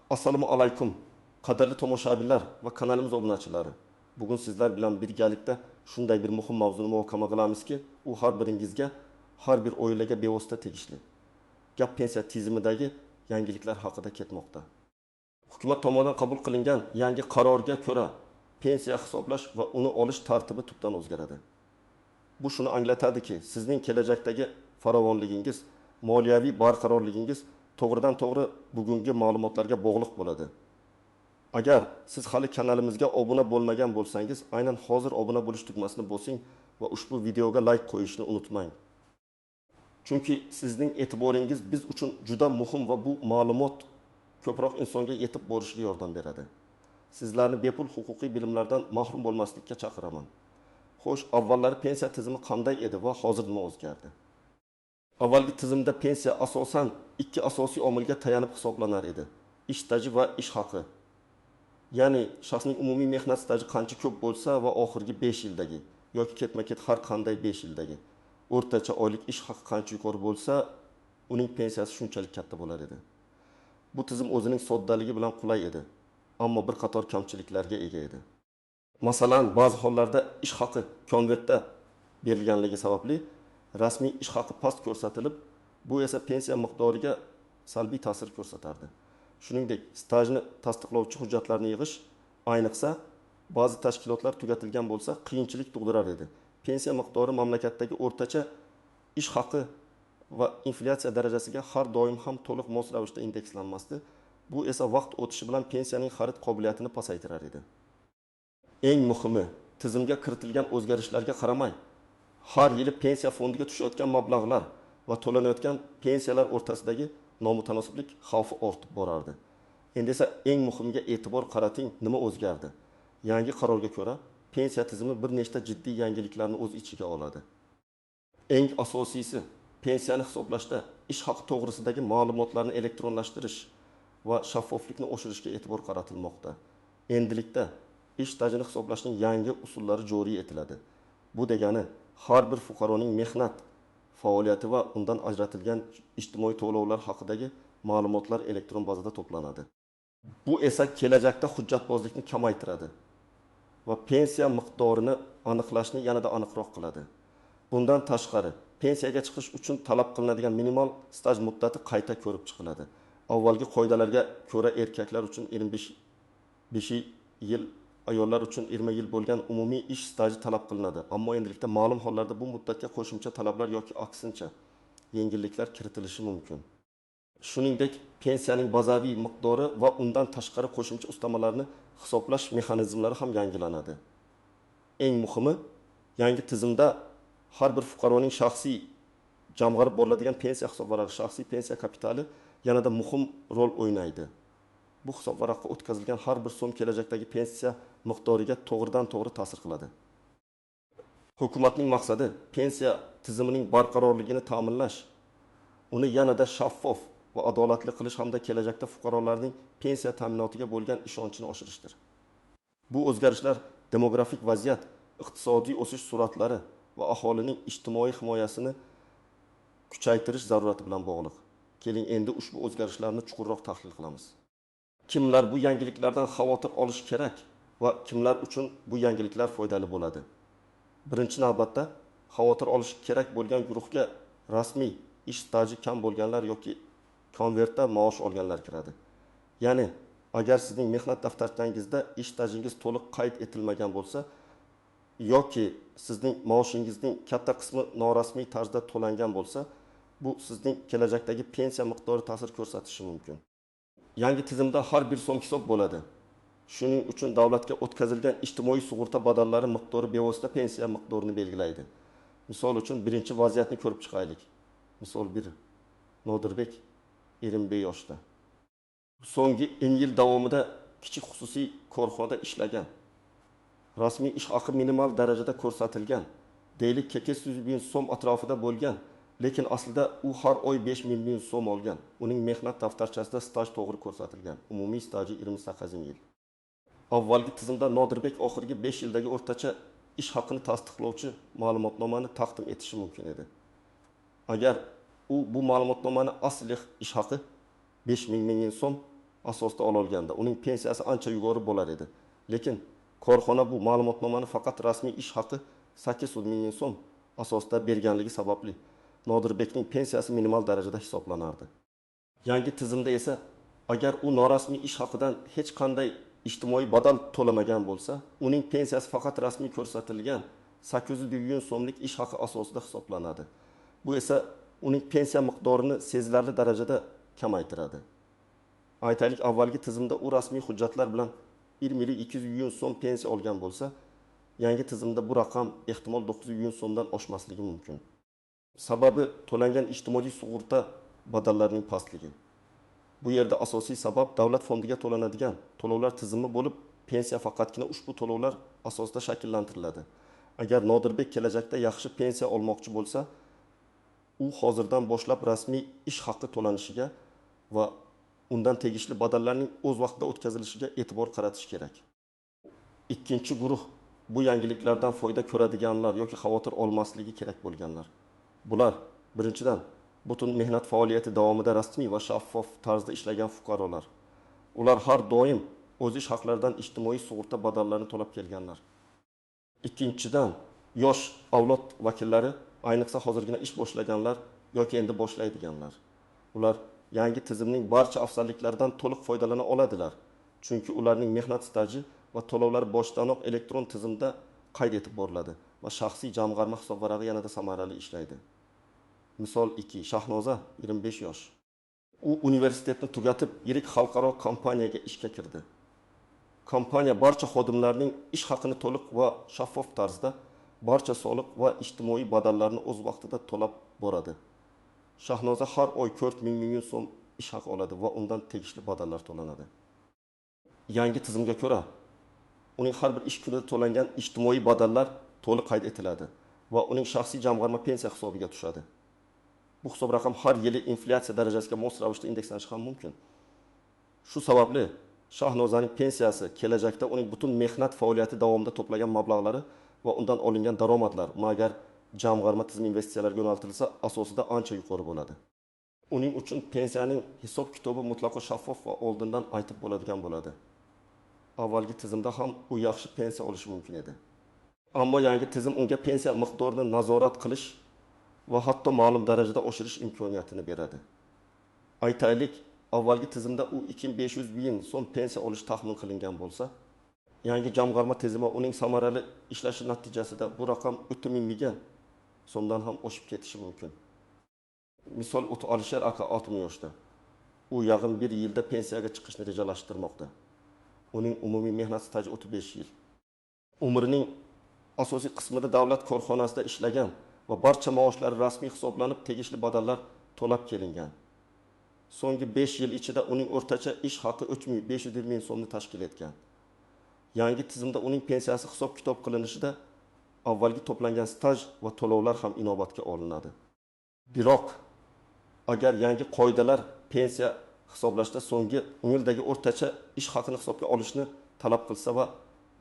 Assalomu alaykum. Qadrli tomoshabinlar va kanalimiz obunachilari. Bugun sizlar bilan birgalikda shunday bir muhim mavzuni muhokama qilamizki, u har biringizga, har bir oilaga bevosita tegishli. Gap pensiya tizimidagi yangiliklar haqida ketmoqda. Hukumat tomonidan qabul qilingan yangi qarorga ko'ra pensiya hisoblash va uni olish tartibi tubdan o'zgaradi. Bu shuni anglatadiki, sizning kelajakdagi farovonligingiz, moliyaviy barqarorligingiz to'g'ridan to'g'ri bugungi ma'lumotlarga bog'liq bo'ladi. Agar siz hali kanalimizga obuna bo'lmagan bo'lsangiz, aynan hozir obuna bo'lish tugmasini bosing va ushbu videoga like qo'yishni unutmang. Chunki sizning e'tiboringiz biz uchun juda muhim va bu ma'lumot ko'proq insonga yetib borishga yordam beradi. Sizlarni bepul huquqiy bilimlardan mahrum bo'lmaslikka chaqiraman. Xo'sh, avvallari pensiya tizimi qanday edi va hozir nima o'zgardi? Avvalgi tizimda pensiya asosan ikki asosiy omilga tayanib hisoblanar edi. Ish staji va ish haqi. Ya'ni shaxsning umumiy mehnat staji qancha ko'p bo'lsa va oxirgi 5 yildagi yoki ketma-ket har qanday 5 yildagi o'rtacha oylik ish haqi qancha yuqori bo'lsa, uning pensiyasi shunchalik katta bo'lar edi. Bu tizim o'zining soddaligi bilan qulay edi, ammo bir qator kamchiliklarga ega edi. Masalan, ba'zi hollarda ish haqi konvertda berilganligi sababli rasmiy ish haqi past ko'rsatilib, bu esa pensiya miqdoriga salbiy ta'sir ko'rsatardi. Shuningdek, stajni tasdiqlovchi hujjatlarni yig'ish, ayniqsa ba'zi tashkilotlar tugatilgan bo'lsa, qiyinchilik tug'dirar edi. Pensiya miqdori mamlakatdagi o'rtacha ish haqi va inflyatsiya darajasiga har doim ham to'liq mos ravishda indekslanmasdi. Bu esa vaqt o'tishi bilan pensiyaning xarid qobiliyatini pasaytirar edi. Eng muhimi, tizimga kiritilgan o'zgarishlarga qaramay, har yili pensiya fondiga tushayotgan mablag'lar va to'lanayotgan pensiyalar o'rtasidagi nomutanosiblik xavfi ortib borardi. Endi esa eng muhimiga e'tibor qarating, nima o'zgardi? Yangi qarorga ko'ra, pensiya tizimi bir nechta jiddiy yangiliklarni o'z ichiga oladi. Eng asosiysi, pensiyani hisoblashda ish haqi to'g'risidagi ma'lumotlarni elektronlashtirish va shaffoflikni oshirishga e'tibor qaratilmoqda. Endilikda ish stajini hisoblashning yangi usullari joriy etiladi. Bu degani, har bir fuqaroning mehnat faoliyati va undan ajratilgan ijtimoiy to'lovlar haqidagi ma'lumotlar elektron bazada to'planadi. Bu esa kelajakda hujjatbozlikni kamaytiradi va pensiya miqdorini aniqlashni yanada aniqroq qiladi. Bundan tashqari, pensiyaga chiqish uchun talab qilinadigan minimal staj muddati qayta ko'rib chiqiladi. Avvalgi qoidalarga ko'ra erkaklar uchun 25 yil, ayollar uchun 20 yil bo'lgan umumiy ish staji talab qilinadi. Ammo endilikda ma'lum hollarda bu muddatga qo'shimcha talablar yoki aksincha yengilliklar kiritilishi mumkin. Shuningdek, pensiyaning bazaviy miqdori va undan tashqari qo'shimcha ustamalarni hisoblash mexanizmlari ham yangilanadi. Eng muhimi, yangi tizimda har bir fuqaroning shaxsiy jamg'arib boriladigan pensiya hisobvaraqi, shaxsiy pensiya kapitali yanada muhim rol o'ynaydi. Bu hisobvaraqqa o'tkazilgan har bir so'm kelajakdagi pensiya miqdoriga to'g'ridan to'g'ri ta'sir qiladi. Hukumatning maqsadi pensiya tizimining barqarorligini ta'minlash, uni yanada shaffof va adolatli qilish hamda kelajakda fuqarolarning pensiya ta'minotiga bo'lgan ishonchini oshirishdir. Bu o'zgarishlar demografik vaziyat, iqtisodiy o'sish sur'atlari va aholining ijtimoiy himoyasini kuchaytirish zarurati bilan bog'liq. Keling, endi ushbu o'zgarishlarni chuqurroq tahlil qilamiz. Kimlar bu yangiliklardan xavotir olish kerak va kimlar uchun bu yangiliklar foydali bo'ladi? Birinchi navbatda xavotir olish kerak bo'lgan guruhga rasmiy ish staji kam bo'lganlar yoki konvertda maosh olganlar kiradi. Ya'ni, agar sizning mehnat daftarchangizda ish stajingiz to'liq qayd etilmagan bo'lsa yoki sizning maoshingizning katta qismi norasmiy tarzda to'langan bo'lsa, bu sizning kelajakdagi pensiya miqdori ta'sir ko'rsatishi mumkin. Yangi tizimda har bir so'm hisob bo'ladi. Shuning uchun davlatga o'tkazilgan ijtimoiy sug'urta badallari miqdori bevosita pensiya miqdorini belgilaydi. Misol uchun birinchi vaziyatni ko'rib chiqaylik. Misol 1. Nodirbek 21 yoshda. So'nggi 10 yil davomida kichik xususiy korxonada ishlagan. Rasmiy ish haqi minimal darajada ko'rsatilgan. Deylik 800 ming so'm atrofida bo'lgan, lekin aslida u har oy 5 ming so'm olgan. Uning mehnat daftarchasida staj to'g'ri ko'rsatilgan. Umumiy staji 28 yil. Avvalgi tizimda Nodirbek oxirgi 5 yildagi o'rtacha ish haqini tasdiqlovchi ma'lumotnomani taqdim etishi mumkin edi. Agar u bu ma'lumotnomani asli ish haqi 5 ming so'm asosida olganda uning pensiyasi ancha yuqori bo'lar edi. Lekin korxona bu ma'lumotnomani faqat rasmiy ish haqi 800 ming so'm asosida berganligi sababli Nodirbekning pensiyasi minimal darajada hisoblanardi. Yangi tizimda esa agar u norasmiy ish haqidan hech qanday ijtimoiy badal to'lamagan bo'lsa, uning pensiyasi faqat rasmiy ko'rsatilgan 800 million so'mlik ish haqi asosida hisoblanadi. Bu esa uning pensiya miqdorini sezilarli darajada kamaytiradi. Aytaylik, avvalgi tizimda u rasmiy hujjatlar bilan 1 million 200 million so'm pensiya olgan bo'lsa, yangi tizimda bu raqam ehtimol 900 million so'mdan oshmasligi mumkin. Sababi to'langan ijtimoiy sug'urta badallarining pastligi. Bu yerda asosiy sabab davlat fondiga to'lanadigan to'lovlar tizimi bo'lib, pensiya faqatgina ushbu to'lovlar asosida shakllantiriladi. Agar Nodirbek kelajakda yaxshi pensiya olmoqchi bo'lsa, u hozirdan boshlab rasmiy ish haqi to'lanishiga va undan tegishli badallarning o'z vaqtida o'tkazilishiga e'tibor qaratish kerak. Ikkinchi guruh bu yangiliklardan foyda ko'radiganlar yoki xavotir olmasligi kerak bo'lganlar. Bular birinchidan butun mehnat faoliyati davomida rasmiy va shaffof tarzda ishlagan fuqarolar. Ular har doim o'z ish haqlaridan ijtimoiy sug'urta badallarini to'lab kelganlar. Ikkinchidan, yosh avlod vakillari, ayniqsa hozirgina ish boshlaganlar yoki endi boshlaydiganlar. Ular yangi tizimning barcha afzalliklaridan to'liq foydalana oladilar. Chunki ularning mehnat staji va to'lovlari boshdanoq elektron tizimda qayd etib boriladi va shaxsiy jamg'arma hisobvarag'i yanada samarali ishlaydi. Misol 2. Shahnoza 25 yosh. U universitetni tugatib, yirik xalqaro kompaniyaga ishga kirdi. Kompaniya barcha xodimlarning ish haqini to'liq va shaffof tarzda barcha soliq va ijtimoiy badallarni o'z vaqtida to'lab boradi. Shahnoza har oy 4 million so'm ish haqi oladi va undan tegishli badallar to'lanadi. Yangi tizimga ko'ra, uning har bir ish kunida to'langan ijtimoiy badallar to'liq qayd etiladi va uning shaxsiy jamg'arma pensiya hisobiga tushadi. Bu hisob raqam har yili inflyatsiya darajasiga mos ravishda indekslanishi ham mumkin. Shu sababli Shahnozaning pensiyasi kelajakda uning butun mehnat faoliyati davomida to'plagan mablag'lari va undan olingan daromadlar, agar jamg'arma tizimi investitsiyalarga yo'naltirilsa, asosida ancha yuqori bo'ladi. Uning uchun pensiyaning hisob kitobi mutlaqo shaffof va oldindan aytib bo'ladigan bo'ladi. Avvalgi tizimda ham u yaxshi pensiya olishi mumkin edi. Ammo yangi tizim unga pensiya miqdorini nazorat qilish va hatto ma'lum darajada oshirish imkoniyatini beradi. Aytaylik, avvalgi tizimda u 2500 ming so'm pensiya olish taxmin qilingan bo'lsa, yangi jamg'arma tizimi uning samarali ishlashi natijasida bu raqam 3000 ming so'mdan ham oshib ketishi mumkin. Misol, Alisher aka 60 yoshda. U yaqin bir yilda pensiyaga chiqishni rejalashtirmoqda. Uning umumiy mehnat staji 35 yil. Umrining asosiy qismida davlat korxonasida ishlagan va barcha maoshlari rasmiy hisoblanib, tegishli badallar to'lab kelingan. So'nggi 5 yil ichida uning o'rtacha ish haqi 3500 ming so'mni tashkil etgan. Yangi tizimda uning pensiyasi hisob-kitob qilinishida avvalgi to'plangan staj va to'lovlar ham inobatga olinadi. Biroq agar yangi qoidalar pensiya hisoblashda so'nggi 10 yildagi o'rtacha ish haqini hisobga olishni talab qilsa va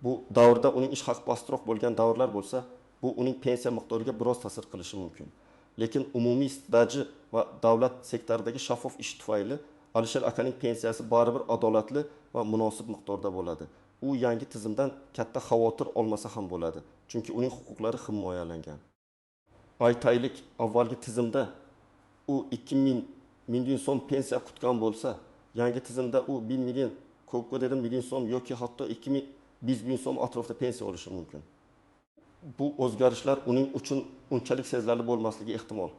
bu davrda uning ish haqi pastroq bo'lgan davrlar bo'lsa, bu uning pensiya miqdoriga biroz ta'sir qilishi mumkin. Lekin umumiy staji va davlat sektoridagi shaffof ish tufayli Alisher akaning pensiyasi baribir adolatli va munosib miqdorda bo'ladi. U yangi tizimdan katta xavotir olmasa ham bo'ladi, chunki uning huquqlari himoyalangan. Aytaylik, avvalgi tizimda u 2000 million so'm pensiya kutgan bo'lsa, yangi tizimda u 1 million, ko'pga dedim million so'm yoki hatto 2000 ming so'm atrofida pensiya olishi mumkin. Bu o'zgarishlar uning uchun unchalik sezilarli bo'lmasligi ehtimol.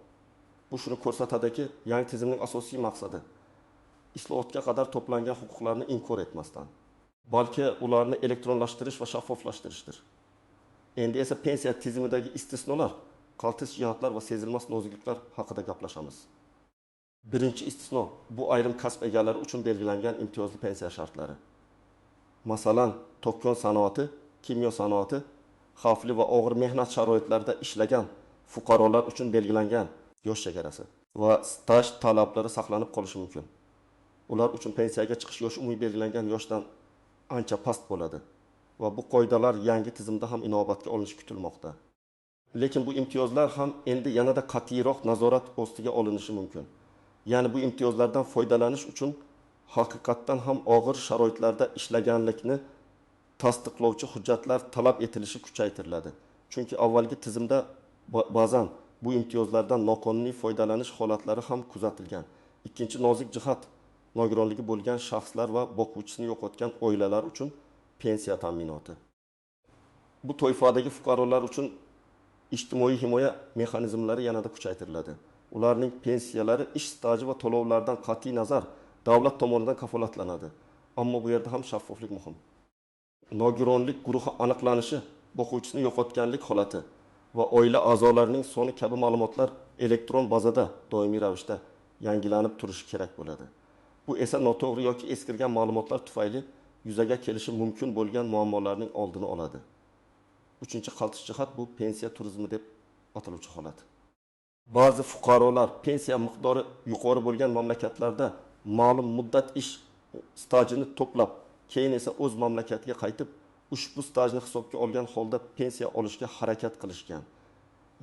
Bu shuni ko'rsatadiki, yangi tizimning asosiy maqsadi islohotga qadar to'plangan huquqlarni inkor etmasdan, balki ularni elektronlashtirish va shaffoflashtirishdir. Endi esa pensiya tizimidagi istisnolar, qaltis jihatlar va sezilmas nozikliklar haqida gaplashamiz. Birinchi istisno bu ayrim kasb egalari uchun belgilangan imtiyozli pensiya shartlari. Masalan, to'kon sanoati, kimyo sanoati, xavfli va og'ir mehnat sharoitlarida ishlagan fuqarolar uchun belgilangan yosh chegarasi va staj talablari saqlanib qolishi mumkin. Ular uchun pensiyaga chiqish yoshi umumiy belgilangan yoshdan ancha past bo'ladi va bu qoidalar yangi tizimda ham inobatga olinishi kutilmoqda. Lekin bu imtiyozlar ham endi yanada qat'iyroq nazorat ostiga olinishi mumkin. Ya'ni bu imtiyozlardan foydalanish uchun haqiqatdan ham og'ir sharoitlarda ishlaganlikni tasdiqlovchi hujjatlar talab etilishi kuchaytiriladi. Chunki avvalgi tizimda ba'zan bu imtiyozlardan noqonuniy foydalanish holatlari ham kuzatilgan. Ikkinchi nozik jihat nogironligi bo'lgan shaxslar va boquvchisini yo'qotgan oilalar uchun pensiya ta'minoti. Bu toifadagi fuqarolar uchun ijtimoiy himoya mexanizmlari yanada kuchaytiriladi. Ularning pensiyalari ish staji va to'lovlardan qat'iy nazar davlat tomonidan kafolatlanadi. Ammo bu yerda ham shaffoflik muhim. Nogironlik guruhi aniqlanishi, boquvchisini yo'qotganlik holati va oila a'zolarining soni kabi ma'lumotlar elektron bazada doimiy ravishda yangilanib turishi kerak bo'ladi. Bu esa noto'g'ri yoki eskirgan ma'lumotlar tufayli yuzaga kelishi mumkin bo'lgan muammolarning oldini oladi. Uchinchi qaltis jihat bu pensiya turizmi deb ataluvchi holat. Ba'zi fuqarolar pensiya miqdori yuqori bo'lgan mamlakatlarda ma'lum muddat ish stajini to'plab, keyin esa o'z mamlakatiga qaytib, ushbu stajni hisobga olgan holda pensiya olishga harakat qilishgan.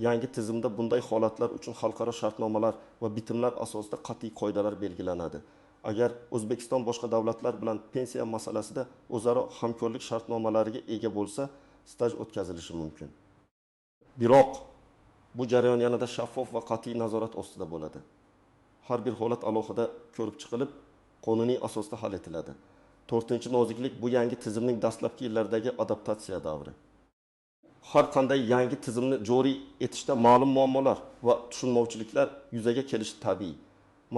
Yangi tizimda bunday holatlar uchun xalqaro shartnomalar va bitimlar asosida qat'iy qoidalar belgilanadi. Agar O'zbekiston boshqa davlatlar bilan pensiya masalasida o'zaro hamkorlik shartnomalariga ega bo'lsa, staj o'tkazilishi mumkin. Biroq bu jarayon yanada shaffof va qat'iy nazorat ostida bo'ladi. Har bir holat alohida ko'rib chiqilib, qonuniy asosda hal etiladi. 4-noziklik bu yangi tizimning dastlabki yillardagi adaptatsiya davri. Har qanday yangi tizimni joriy etishda ma'lum muammolar va tushunmovchiliklar yuzaga kelishi tabiiy.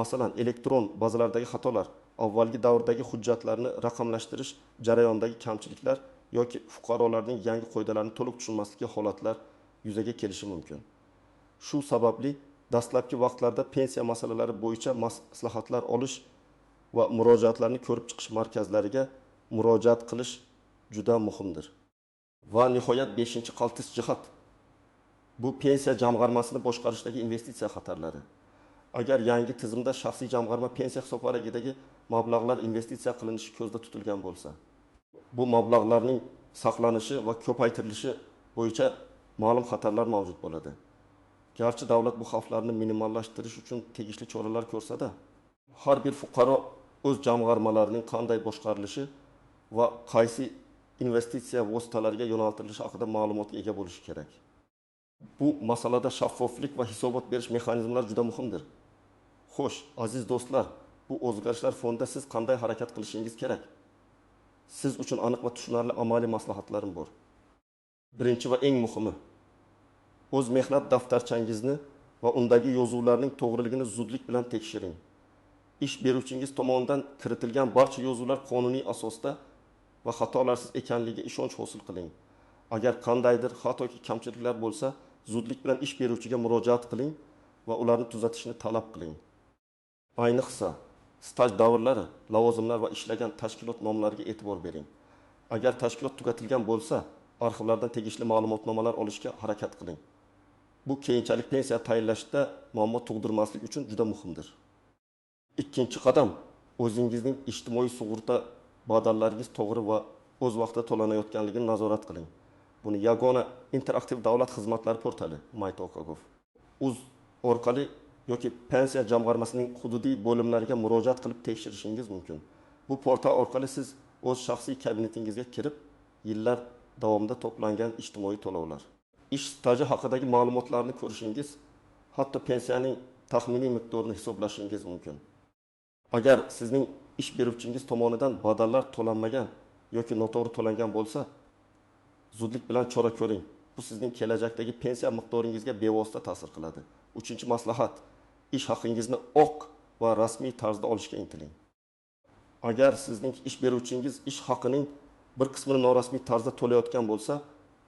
Masalan, elektron bazalardagi xatolar, avvalgi davrdagi hujjatlarni raqamlashtirish jarayonidagi kamchiliklar yoki fuqarolarning yangi qoidalarni to'liq tushunmasligi holatlar yuzaga kelishi mumkin. Shu sababli dastlabki vaqtlarda pensiya masalalari bo'yicha maslahatlar olish va murojaatlarni ko'rib chiqish markazlariga murojaat qilish juda muhimdir. Va nihoyat 5-qaltis jihat bu pensiya jamg'armasini boshqarishdagi investitsiya xatarlari. Agar yangi tizimda shaxsiy jamg'arma pensiya hisobvaragidagi mablag'lar investitsiya qilinishi ko'zda tutilgan bo'lsa, bu mablag'larning saqlanishi va ko'paytirilishi bo'yicha ma'lum xatarlar mavjud bo'ladi. Garchi davlat bu xavflarni minimallashtirish uchun tegishli choralar ko'rsa-da, har bir fuqaro o'z jamg'armalarining qanday boshqarilishi va qaysi investitsiya vositalariga yo'naltirilishi haqida ma'lumotga ega bo'lishi kerak. Bu masalada shaffoflik va hisobot berish mexanizmlari juda muhimdir. Xo'sh, aziz do'stlar, bu o'zgarishlar fonida siz qanday harakat qilishingiz kerak? Siz uchun aniq va tushunarli amaliy maslahatlarim bor. Birinchi va eng muhimi, o'z mehnat daftarchangizni va undagi yozuvlarning to'g'riligini zudlik bilan tekshiring. Ish beruvchingiz tomonidan kiritilgan barcha yozuvlar qonuniy asosda va xatolarsiz ekanligiga ishonch hosil qiling. Agar qandaydir xato yoki kamchiliklar bo'lsa, zudlik bilan ish beruvchiga murojaat qiling va ularni tuzatishni talab qiling. Ayniqsa, staj davrlari, lavozimlar va ishlagan tashkilot nomlariga e'tibor bering. Agar tashkilot tugatilgan bo'lsa, arxivlardan tegishli ma'lumotnomalar olishga harakat qiling. Bu keyinchalik pensiya tayinlashda muammo tug'dirmaslik uchun juda muhimdir. Ikkinchi qadam, o'zingizning ijtimoiy sug'urta badallaringiz to'g'ri va o'z vaqtida to'lanayotganligini nazorat qiling. Buni yagona interaktiv davlat xizmatlari portali MyTalk.gov uz orqali yoki pensiya jamg'armasining hududiy bo'limlariga murojaat qilib tekshirishingiz mumkin. Bu portal orqali siz o'z shaxsiy kabinetingizga kirib, yillar davomida to'plangan ijtimoiy to'lovlar, ish staji haqidagi ma'lumotlarni ko'rishingiz, hatto pensiyaning taxminiy miqdorini hisoblashingiz mumkin. Agar sizning ish beruvchingiz tomonidan badallar to'lanmagan yoki noto'g'ri to'langan bo'lsa, zudlik bilan chora ko'ring. Bu sizning kelajakdagi pensiya miqdoringizga bevosita ta'sir qiladi. Uchinchi maslahat, ish haqingizni oq va rasmiy tarzda olishga intiling. Agar sizning ish beruvchingiz ish haqining bir qismini norasmiy tarzda to'layotgan bo'lsa,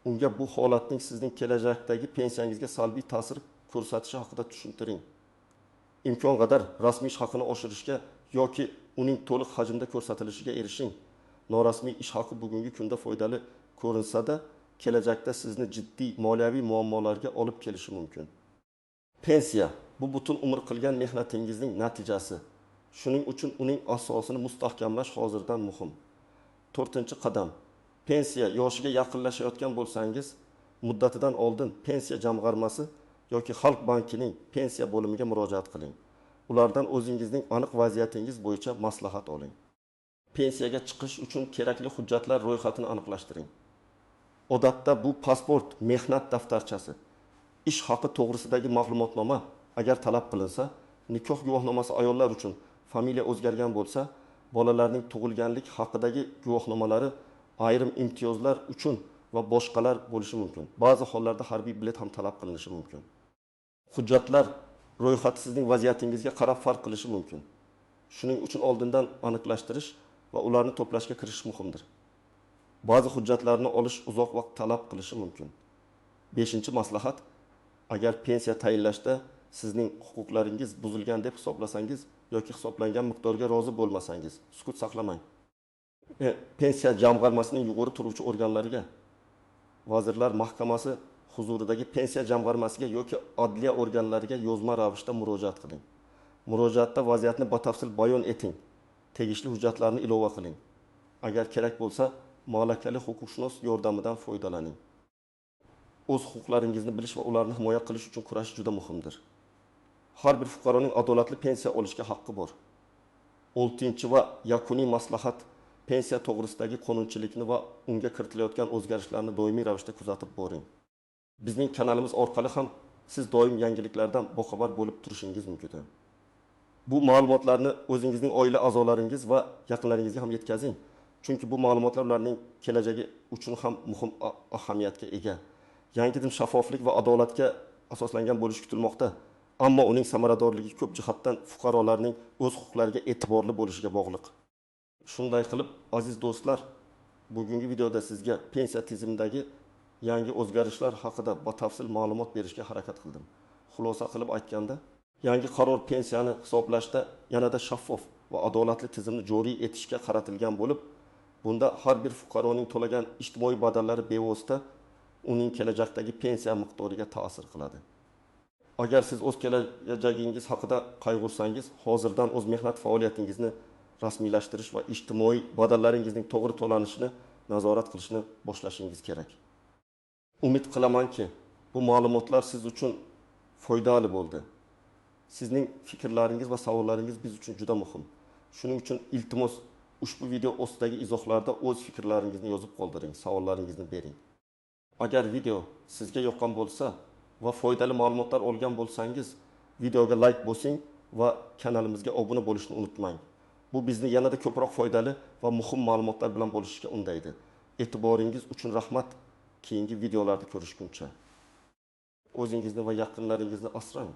unga bu holatning sizning kelajakdagi pensiyangizga salbiy ta'sir ko'rsatishi haqida tushuntiring. Imkon qadar rasmiy ish haqini oshirishga yoki uning to'liq hajmda ko'rsatilishiga erishing. Norasmiy ish haqi bugungi kunda foydali ko'rinsa-da, kelajakda sizni jiddiy moliyaviy muammolarga olib kelishi mumkin. Pensiya bu butun umr qilgan mehnatingizning natijasi. Shuning uchun uning asosini mustahkamlash hozirdan muhim. 4-qadam. Pensiya yoshiga yaqinlashayotgan bo'lsangiz, muddatidan oldin pensiya jamg'armasi yoki Xalq bankining pensiya bo'limiga murojaat qiling. ulardan o'zingizning aniq vaziyatingiz bo'yicha maslahat oling. Pensiyaga chiqish uchun kerakli hujjatlar ro'yxatini aniqlashtiring. Odatda bu pasport, mehnat daftarchasi, ish haqi to'g'risidagi ma'lumotnoma agar talab qilinsa, nikoh guvohnomasi ayollar uchun familiya o'zgargan bo'lsa, bolalarning tug'ilganlik haqidagi guvohnomalari ayrim imtiyozlar uchun va boshqalar bo'lishi mumkin. Ba'zi hollarda harbiy bilet ham talab qilinishi mumkin. Hujjatlar ro'yxati sizning vaziyatingizga qarab farq qilishi mumkin. Shuning uchun oldindan aniqlashtirish va ularni to'plashga kirishish muhimdir. Ba'zi hujjatlarni olish uzoq vaqt talab qilishi mumkin. 5-maslahat: agar pensiya tayinlashda sizning huquqlaringiz buzilgan deb hisoblasangiz yoki hisoblangan miqdorga rozi bo'lmasangiz, sukut saqlamang. Pensiya jamg'armasining yuqori turuvchi organlariga, Vazirlar Mahkamasi huzuridagi pensiya jamg'armasiga yoki adliya organlariga yozma ravishda murojaat qiling. Murojaatda vaziyatni batafsil bayon eting. Tegishli hujjatlarni ilova qiling. Agar kerak bo'lsa, malakali huquqshunos yordamidan foydalaning. O'z huquqlaringizni bilish va ularni himoya qilish uchun kurashish juda muhimdir. Har bir fuqaroning adolatli pensiya olishga haqqi bor. 6 va yakuniy maslahat: pensiya to'g'risidagi qonunchilikni va unga kiritilayotgan o'zgarishlarni doimiy ravishda kuzatib boring. Bizning kanalimiz orqali ham siz doim yangiliklardan boxabar bo'lib turishingiz mumkin. Bu ma'lumotlarni o'zingizning oila a'zolaringiz va yaqinlaringizga ham yetkazing. Chunki bu ma'lumotlar ularning kelajagi uchun ham muhim ahamiyatga ega. Yangi tizim shaffoflik va adolatga asoslangan bo'lishi kutilmoqda. Ammo uning samaradorligi ko'p jihatdan fuqarolarning o'z huquqlariga e'tiborli bo'lishiga bog'liq. Shunday qilib, aziz do'stlar, bugungi videoda sizga pensiya tizimidagi yangi o'zgarishlar haqida batafsil ma'lumot berishga harakat qildim. Xulosa qilib aytganda, yangi qaror pensiyani hisoblashda yanada shaffof va adolatli tizimni joriy etishga qaratilgan bo'lib, bunda har bir fuqaroning to'lagan ijtimoiy badallari bevosita uning kelajakdagi pensiya miqdoriga ta'sir qiladi. Agar siz o'z kelajagingiz haqida qayg'ursangiz, hozirdan o'z mehnat faoliyatingizni rasmiylashtirish va ijtimoiy badallaringizning to'g'ri to'lanishini nazorat qilishni boshlashingiz kerak. Umid qilamanki, bu ma'lumotlar siz uchun foydali bo'ldi. Sizning fikrlaringiz va savollaringiz biz uchun juda muhim. Shuning uchun iltimos ushbu video ostidagi izohlarda o'z fikrlaringizni yozib qoldiring, savollaringizni bering. Agar video sizga yoqqan bo'lsa va foydali ma'lumotlar olgan bo'lsangiz, videoga like bosing va kanalimizga obuna bo'lishni unutmang. Bu bizni yanada ko'proq foydali va muhim ma'lumotlar bilan bo'lishishga undaydi. E'tiboringiz uchun rahmat. Keyingi videolarda ko'rishguncha o'zingizni va yaqinlaringizni asrang.